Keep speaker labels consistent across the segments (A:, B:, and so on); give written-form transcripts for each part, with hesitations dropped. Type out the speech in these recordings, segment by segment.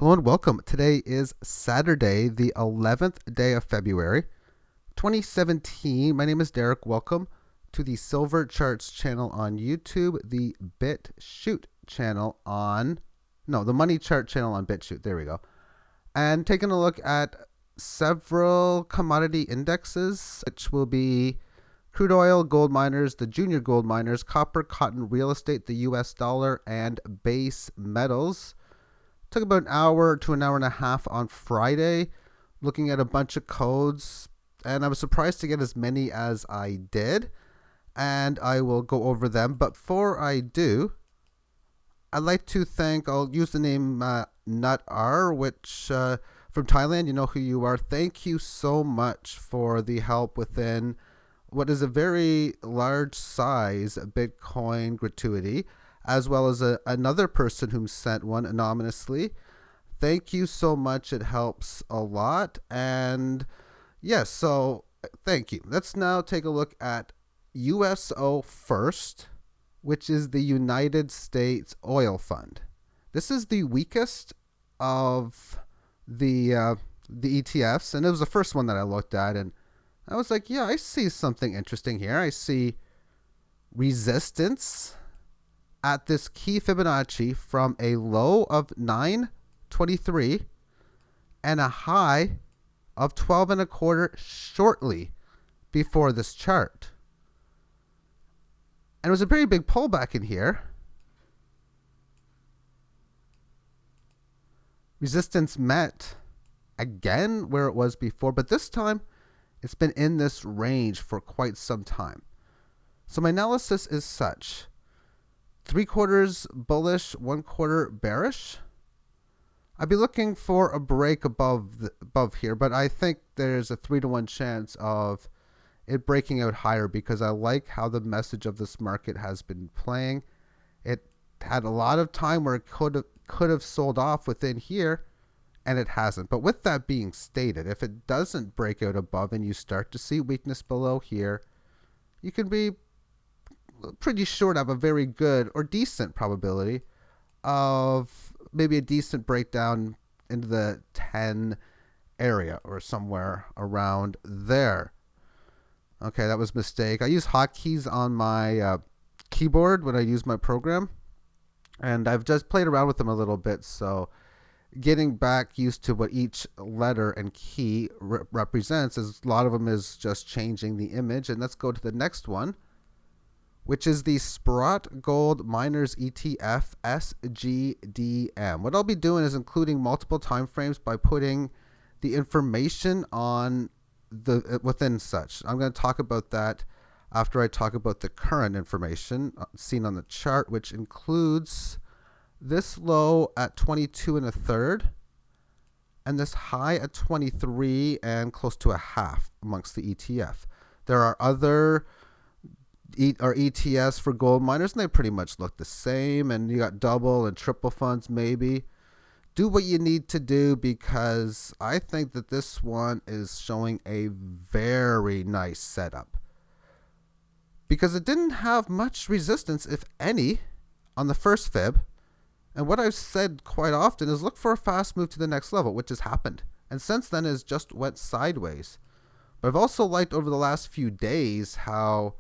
A: Hello and welcome. Today is Saturday, the 11th day of February, 2017. My name is Derek. Welcome to the Silver Charts channel on YouTube, the BitChute channel on, the Money Chart channel on BitChute. There we go. And taking a look at several commodity indexes, which will be crude oil, gold miners, the junior gold miners, copper, cotton, real estate, the US dollar, and base metals. Took about an hour to an hour and a half on Friday, looking at a bunch of codes, and I was surprised to get as many as I did, and I will go over them. But before I do, I'd like to I'll use the name NutR, which from Thailand, you know who you are. Thank you so much for the help within what is a very large size Bitcoin gratuity, as well as another person who sent one anonymously. Thank you so much. It helps a lot. And yes, so thank you. Let's now take a look at USO first, which is the United States Oil Fund. This is the weakest of the ETFs, and it was the first one that I looked at, and I was like, yeah, I see something interesting here. I see resistance at this key Fibonacci from a low of 923 and a high of 12 and a quarter shortly before this chart. And it was a pretty big pullback in here. Resistance met again where it was before, but this time it's been in this range for quite some time. So my analysis is such: 3/4 bullish, 1/4 bearish. I'd be looking for a break above here, but I think there's a 3-to-1 chance of it breaking out higher because I like how the message of this market has been playing. It had a lot of time where it could have sold off within here, and it hasn't. But with that being stated, if it doesn't break out above and you start to see weakness below here, you can be pretty sure to have a very good or decent probability of maybe a decent breakdown into the 10 area or somewhere around there. Okay, that was a mistake. I use hotkeys on my keyboard when I use my program, and I've just played around with them a little bit, so getting back used to what each letter and key represents, is a lot of them is just changing the image. And let's go to the next one, which is the Sprott Gold Miners ETF SGDM. What I'll be doing is including multiple time frames by putting the information on within such. I'm going to talk about that after I talk about the current information seen on the chart, which includes this low at 22 and a third and this high at 23 and close to a half amongst the ETF. There are other ETFs for gold miners, and they pretty much look the same, and you got double and triple funds. Maybe do what you need to do, because I think that this one is showing a very nice setup, because it didn't have much resistance, if any, on the first fib. And what I've said quite often is look for a fast move to the next level, which has happened, and since then has just went sideways. But I've also liked over the last few days how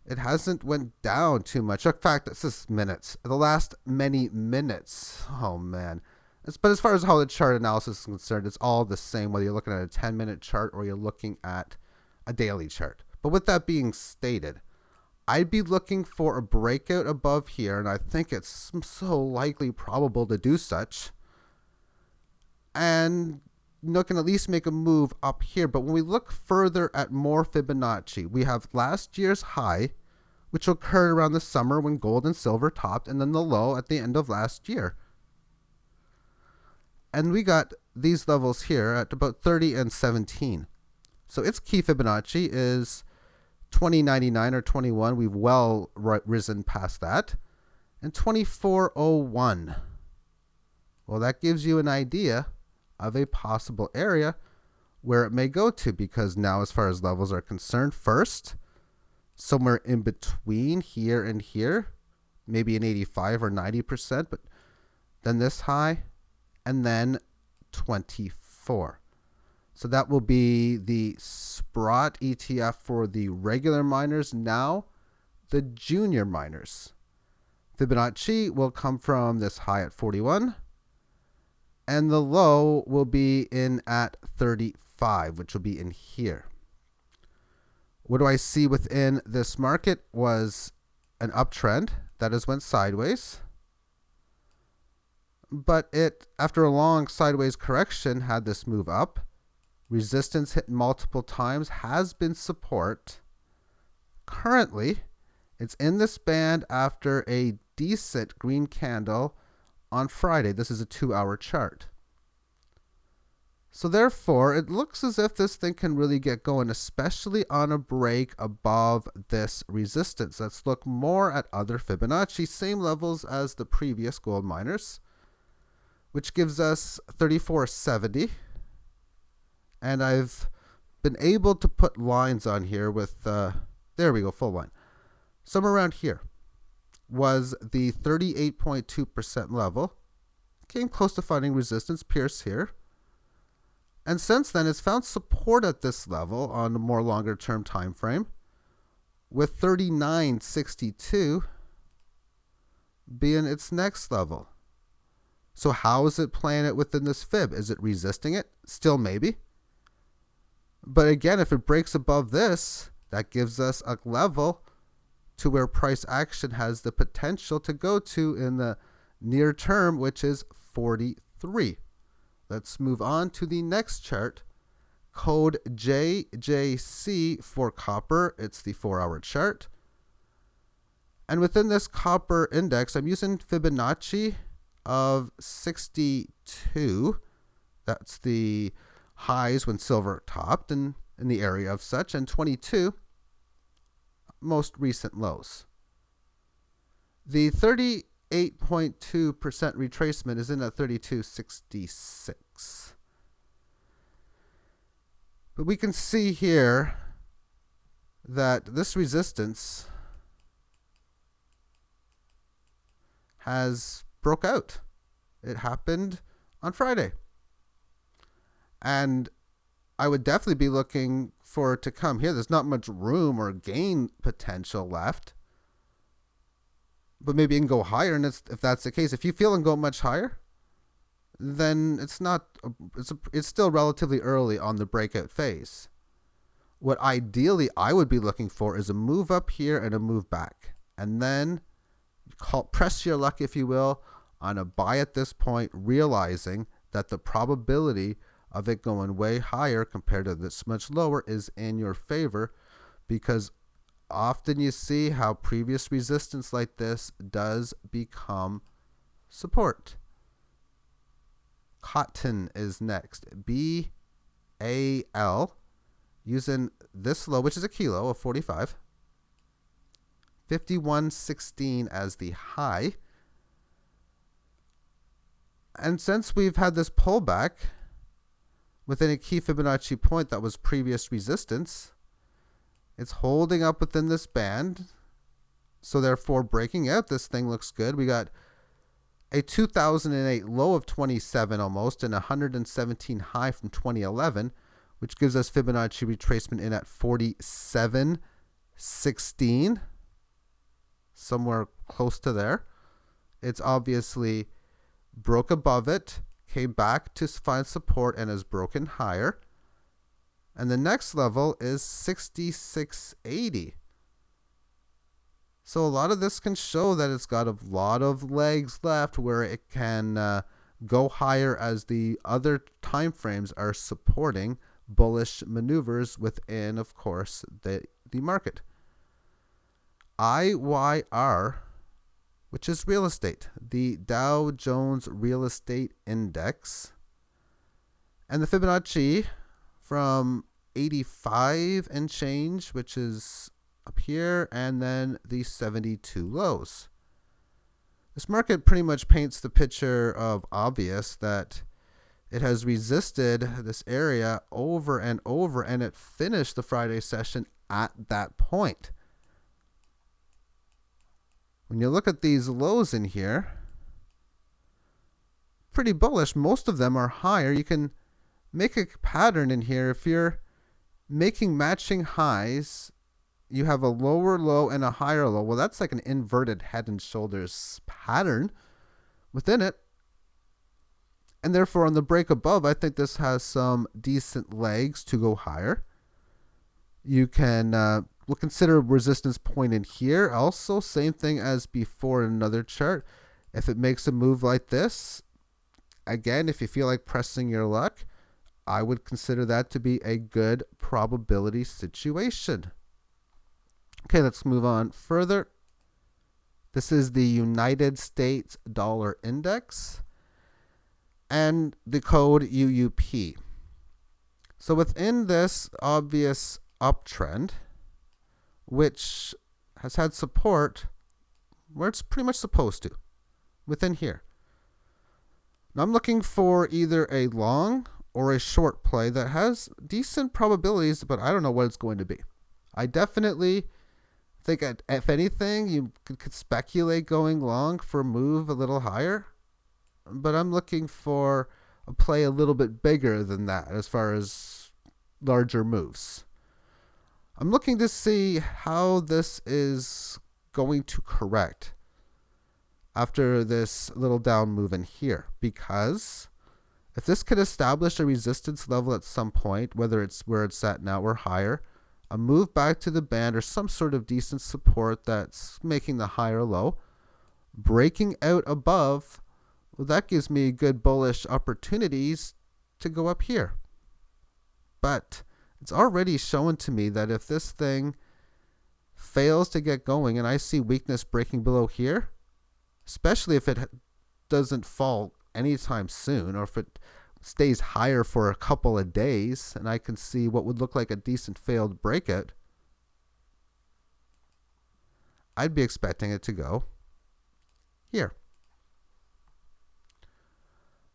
A: it hasn't went down too much. In fact, it's just minutes. The last many minutes. Oh, man. But as far as how the chart analysis is concerned, it's all the same, whether you're looking at a 10-minute chart or you're looking at a daily chart. But with that being stated, I'd be looking for a breakout above here, and I think it's so likely probable to do such. And can at least make a move up here. But when we look further at more Fibonacci, we have last year's high, which occurred around the summer when gold and silver topped, and then the low at the end of last year. And we got these levels here at about 30 and 17. So its key Fibonacci is 2099 or 21. We've well risen past that. And 2401. Well, that gives you an idea of a possible area where it may go to, because now, as far as levels are concerned, first, somewhere in between here and here, maybe an 85 or 90%, but then this high and then 24. So that will be the Sprott ETF for the regular miners, now the junior miners. Fibonacci will come from this high at 41, and the low will be in at 35, which will be in here. What do I see within this market was an uptrend that has went sideways, but it, after a long sideways correction, had this move up. Resistance hit multiple times, has been support. Currently, it's in this band after a decent green candle on Friday. This is a 2-hour chart. So therefore, it looks as if this thing can really get going, especially on a break above this resistance. Let's look more at other Fibonacci, same levels as the previous gold miners, which gives us 3470. And I've been able to put lines on here with, there we go, full line. Somewhere around here was the 38.2% level. Came close to finding resistance, pierce here. And since then, it's found support at this level on a more longer term time frame, with 39.62 being its next level. So how is it playing it within this fib? Is it resisting it? Still maybe. But again, if it breaks above this, that gives us a level to where price action has the potential to go to in the near term, which is 43. Let's move on to the next chart, code JJC for copper. It's the 4-hour chart. And within this copper index, I'm using Fibonacci of 62. That's the highs when silver topped and in the area of such, and 22, most recent lows. The 38.2% retracement is in at 32.66. But we can see here that this resistance has broke out. It happened on Friday. And I would definitely be looking for it to come here. There's not much room or gain potential left. But maybe it can go higher, and if that's the case, if you feel it can go much higher, then it's still relatively early on the breakout phase. What ideally I would be looking for is a move up here and a move back, and then press your luck, if you will, on a buy at this point, realizing that the probability of it going way higher compared to this much lower is in your favor, because often you see how previous resistance like this does become support. Cotton is next. BAL, using this low, which is a kilo of 45. 51.16 as the high. And since we've had this pullback within a key Fibonacci point that was previous resistance, it's holding up within this band. So therefore, breaking out, this thing looks good. We got a 2008 low of 27 almost and 117 high from 2011, which gives us Fibonacci retracement in at 47.16, somewhere close to there. It's obviously broke above it, came back to find support, and has broken higher. And the next level is 66.80. So a lot of this can show that it's got a lot of legs left where it can go higher as the other time frames are supporting bullish maneuvers within, of course, the market. IYR, which is real estate, the Dow Jones Real Estate Index, and the Fibonacci from 85 and change, which is up here, and then the 72 lows. This market pretty much paints the picture of obvious that it has resisted this area over and over, and it finished the Friday session at that point. When you look at these lows in here, pretty bullish. Most of them are higher. You can make a pattern in here. If you're making matching highs, you have a lower low and a higher low. Well, that's like an inverted head and shoulders pattern within it. And therefore, on the break above, I think this has some decent legs to go higher. You can we'll consider resistance point in here. Also, same thing as before in another chart. If it makes a move like this, again, if you feel like pressing your luck, I would consider that to be a good probability situation. Okay, let's move on further. This is the United States Dollar Index and the code UUP. So within this obvious uptrend, which has had support where it's pretty much supposed to, within here. Now I'm looking for either a long or a short play that has decent probabilities, but I don't know what it's going to be. I definitely think, if anything, you could speculate going long for a move a little higher, but I'm looking for a play a little bit bigger than that as far as larger moves. I'm looking to see how this is going to correct after this little down move in here, because if this could establish a resistance level at some point, whether it's where it's at now or higher, a move back to the band or some sort of decent support that's making the higher low, breaking out above, well, that gives me good bullish opportunities to go up here. But it's already shown to me that if this thing fails to get going and I see weakness breaking below here, especially if it doesn't fall anytime soon, or if it stays higher for a couple of days and I can see what would look like a decent failed breakout, I'd be expecting it to go here.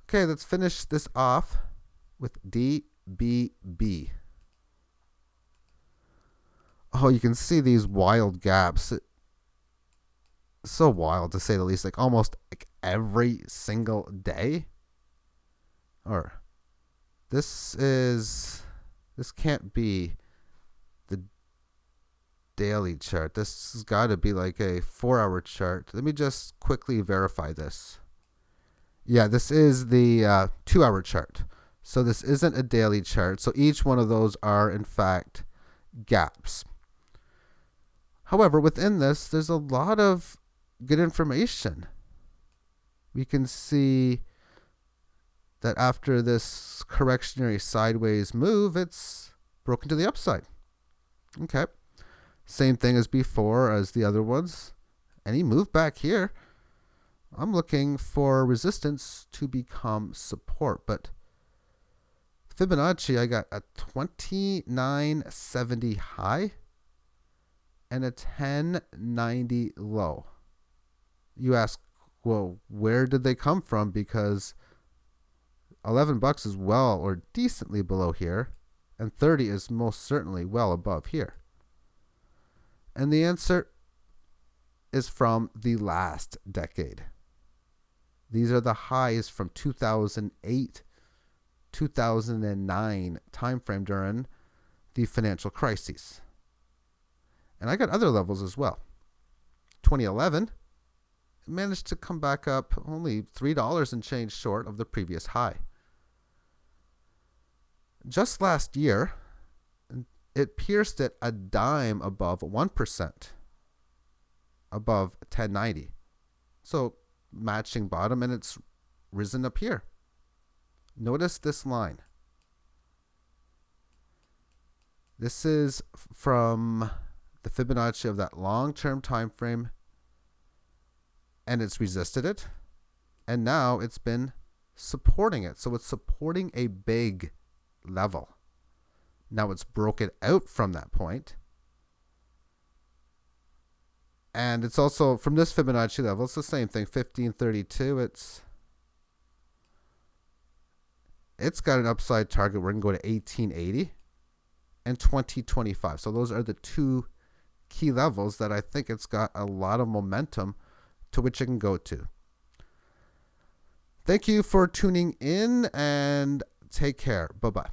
A: Okay, let's finish this off with DBB. Oh, you can see these wild gaps. So wild, to say the least, like almost like every single day. Or this can't be the daily chart. This has got to be like a 4-hour chart. Let me just quickly verify this. Yeah, this is the 2-hour chart. So this isn't a daily chart. So each one of those are in fact gaps. However, within this, there's a lot of good information. We can see that after this correctionary sideways move, it's broken to the upside. Okay. Same thing as before as the other ones. Any move back here, I'm looking for resistance to become support. But Fibonacci, I got a 2970 high and a 1090 low. You ask, well, where did they come from? Because $11 is well or decently below here, and 30 is most certainly well above here. And the answer is from the last decade. These are the highs from 2008, 2009 timeframe during the financial crises. And I got other levels as well. 2011 managed to come back up only $3 and change short of the previous high. Just last year, it pierced at a dime above 1%, above 1090. So matching bottom, and it's risen up here. Notice this line. This is from the Fibonacci of that long-term time frame, and it's resisted it, and now it's been supporting it. So it's supporting a big level. Now it's broken out from that point, and it's also from this Fibonacci level, it's the same thing, 1532. It's got an upside target. We're going to go to 1880 and 2025. So those are the two key levels that I think it's got a lot of momentum to which it can go to. Thank you for tuning in and take care. Bye-bye.